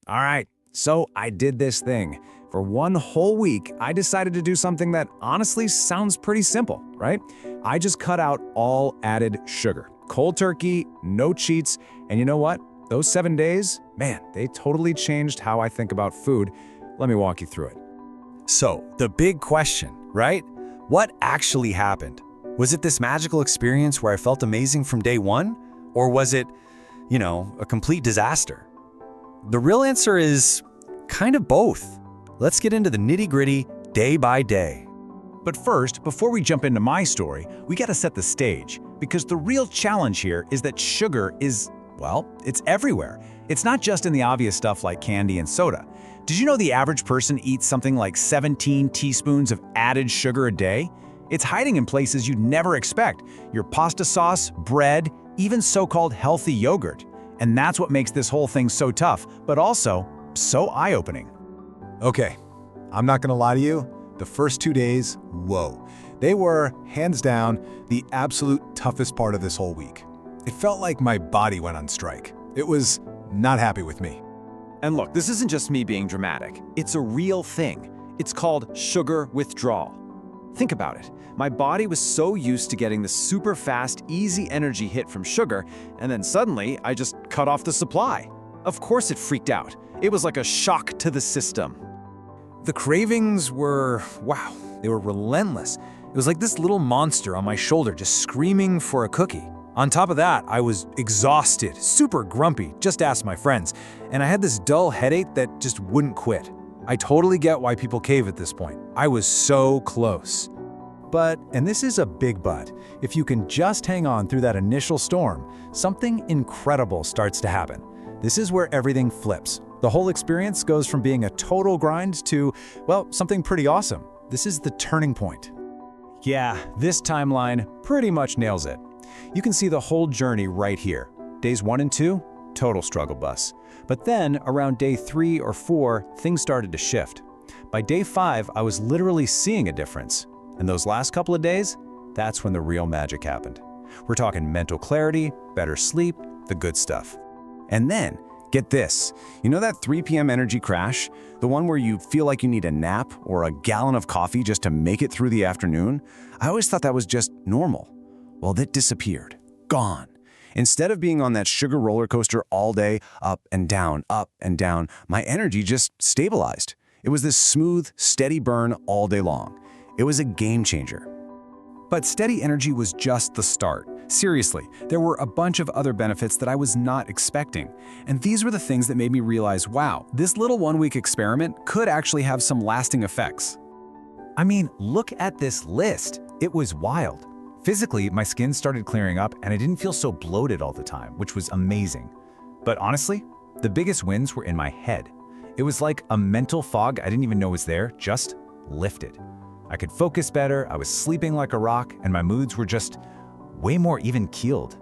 All right, so I did this thing. For one whole week, I decided to do something that honestly sounds pretty simple, right? I just cut out all added sugar. Cold turkey, no cheats, and you know what? Those 7 days, man, they totally changed how I think about food. Let me walk you through it. So, the big question, right? What actually happened? Was it this magical experience where I felt amazing from day one? Or was it, a complete disaster? The real answer is kind of both. Let's get into the nitty-gritty day by day. But first, before we jump into my story, we gotta set the stage, because the real challenge here is that sugar is, well, it's everywhere. It's not just in the obvious stuff like candy and soda. Did you know the average person eats something like 17 teaspoons of added sugar a day? It's hiding in places you'd never expect. Your pasta sauce, bread, even so-called healthy yogurt. And that's what makes this whole thing so tough, but also so eye-opening. Okay, I'm not gonna lie to you, the first 2 days, whoa. They were, hands down, the absolute toughest part of this whole week. It felt like my body went on strike. It was not happy with me. And look, this isn't just me being dramatic. It's a real thing. It's called sugar withdrawal. Think about it. My body was so used to getting the super fast, easy energy hit from sugar, and then suddenly I just cut off the supply. Of course it freaked out. It was like a shock to the system. The cravings were, wow, they were relentless. It was like this little monster on my shoulder just screaming for a cookie. On top of that, I was exhausted, super grumpy, just ask my friends, and I had this dull headache that just wouldn't quit. I totally get why people cave at this point. I was so close. But, and this is a big but, if you can just hang on through that initial storm, something incredible starts to happen. This is where everything flips. The whole experience goes from being a total grind to, well, something pretty awesome. This is the turning point. Yeah, this timeline pretty much nails it. You can see the whole journey right here. Days 1 and 2, total struggle bus. But then, around day 3 or 4, things started to shift. By day 5, I was literally seeing a difference. And those last couple of days, that's when the real magic happened. We're talking mental clarity, better sleep, the good stuff. And then, get this. You know that 3 p.m. energy crash? The one where you feel like you need a nap or a gallon of coffee just to make it through the afternoon? I always thought that was just normal. Well, that disappeared. Gone. Instead of being on that sugar roller coaster all day, up and down, my energy just stabilized. It was this smooth, steady burn all day long. It was a game changer. But steady energy was just the start. Seriously, there were a bunch of other benefits that I was not expecting. And these were the things that made me realize, wow, this little one-week experiment could actually have some lasting effects. I mean, look at this list. It was wild. Physically, my skin started clearing up and I didn't feel so bloated all the time, which was amazing. But honestly, the biggest wins were in my head. It was like a mental fog I didn't even know was there, just lifted. I could focus better, I was sleeping like a rock, and my moods were just way more even-keeled.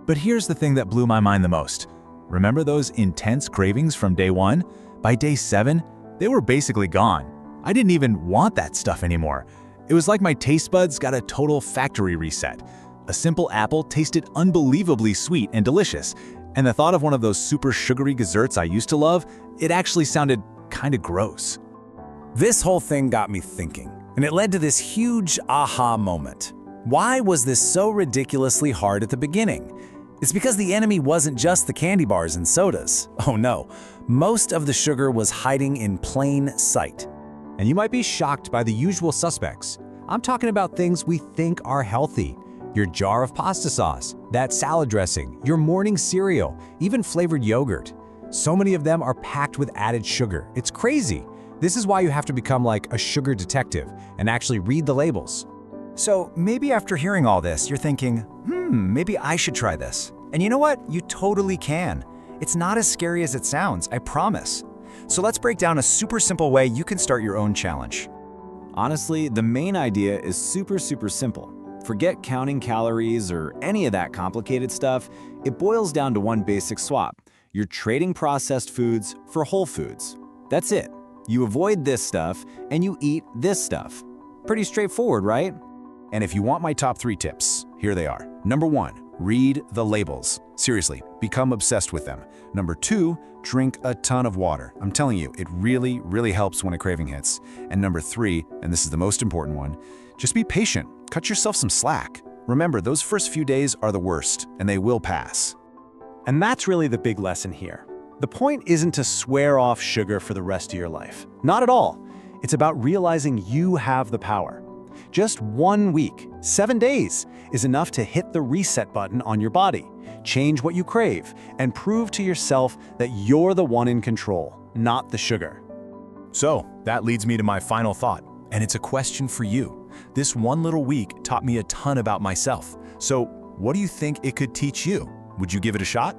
But here's the thing that blew my mind the most. Remember those intense cravings from day 1? By day 7, they were basically gone. I didn't even want that stuff anymore. It was like my taste buds got a total factory reset. A simple apple tasted unbelievably sweet and delicious, and the thought of one of those super sugary desserts I used to love, it actually sounded kind of gross. This whole thing got me thinking, and it led to this huge aha moment. Why was this so ridiculously hard at the beginning? It's because the enemy wasn't just the candy bars and sodas. Oh no, most of the sugar was hiding in plain sight. And you might be shocked by the usual suspects. I'm talking about things we think are healthy. Your jar of pasta sauce, that salad dressing, your morning cereal, even flavored yogurt. So many of them are packed with added sugar. It's crazy. This is why you have to become like a sugar detective and actually read the labels. So maybe after hearing all this, you're thinking, maybe I should try this. And you know what? You totally can. It's not as scary as it sounds, I promise. So let's break down a super simple way you can start your own challenge. Honestly, the main idea is super simple. Forget counting calories or any of that complicated stuff. It boils down to one basic swap. You're trading processed foods for whole foods. That's it. You avoid this stuff and you eat this stuff. Pretty straightforward, right? And if you want my top 3 tips, here they are. Number 1, read the labels. Seriously, become obsessed with them. Number 2, drink a ton of water. I'm telling you, it really, really helps when a craving hits. And number 3, and this is the most important one, just be patient. Cut yourself some slack. Remember, those first few days are the worst, and they will pass. And that's really the big lesson here. The point isn't to swear off sugar for the rest of your life. Not at all. It's about realizing you have the power. Just 1 week, 7 days, is enough to hit the reset button on your body, change what you crave, and prove to yourself that you're the one in control, not the sugar. So, that leads me to my final thought, and it's a question for you. This one little week taught me a ton about myself. So, what do you think it could teach you? Would you give it a shot?